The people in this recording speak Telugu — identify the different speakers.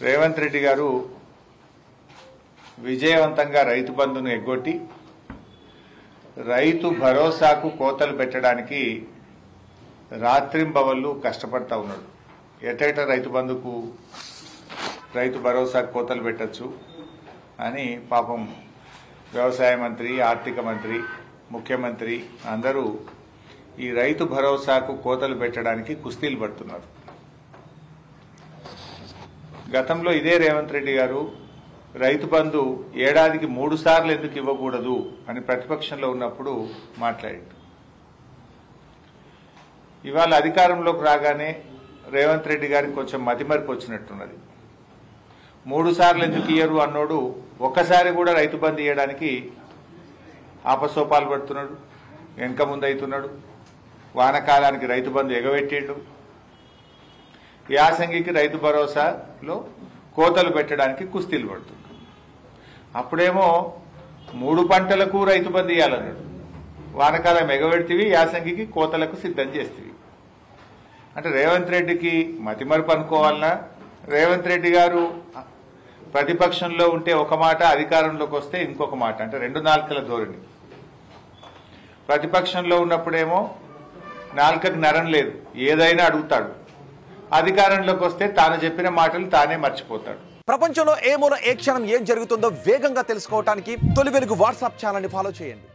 Speaker 1: రేవంత్ రెడ్డి గారు విజయవంతంగా రైతు బంధును ఎగ్గొట్టి రైతు భరోసాకు కోతలు పెట్టడానికి రాత్రింబవళ్ళు కష్టపడతా ఉన్నాడు. ఎటైట రైతు బంధుకు రైతు భరోసాకు కోతలు పెట్టచ్చు అని పాపం వ్యవసాయ మంత్రి, ఆర్థిక మంత్రి, ముఖ్యమంత్రి అందరూ ఈ రైతు భరోసాకు కోతలు పెట్టడానికి కుస్తీలు పడుతున్నారు. గతంలో ఇదే రేవంత్ రెడ్డి గారు రైతు బంధు ఏడాదికి 3 సార్లు ఎందుకు ఇవ్వకూడదు అని ప్రతిపక్షంలో ఉన్నప్పుడు మాట్లాడారు. ఇవాళ అధికారంలోకి రాగానే రేవంత్ రెడ్డి గారికి కొంచెం మతిమరిపి వచ్చినట్టున్నది. 3 సార్లు ఎందుకు ఇయ్యరు అన్నోడు ఒక్కసారి కూడా రైతు బంధు ఇవ్వడానికి ఆపసోపాలు పడుతున్నాడు, వెనక ముందు అవుతున్నాడు. వానకాలానికి రైతు బంధు ఎగబెట్టిండు, యాసంగికి రైతు భరోసాలో కోతలు పెట్టడానికి కుస్తీలు పడుతుంది. అప్పుడేమో 3 పంటలకు రైతు బంధు ఇవ్వాలన్నాడు, వానకాలం ఎగబెడితివి, యాసంగికి కోతలకు సిద్ధం చేస్తేవి. అంటే రేవంత్ రెడ్డికి మతిమరుపు అనుకోవాలన్నా, రేవంత్ రెడ్డి గారు ప్రతిపక్షంలో ఉంటే ఒక మాట, అధికారంలోకి వస్తే ఇంకొక మాట, అంటే 2 నాలుకల ధోరణి. ప్రతిపక్షంలో ఉన్నప్పుడేమో నాలుకకు నరం లేదు, ఏదైనా అడుగుతాడు. అధికారంలోకి వస్తే తాను చెప్పిన మాటలు తానే మర్చిపోతాడు.
Speaker 2: ప్రపంచంలో ఏ మూల ఏ క్షణం ఏం జరుగుతుందో వేగంగా తెలుసుకోవడానికి తొలి వెలుగు వాట్సాప్ ఛానల్ని ఫాలో చేయండి.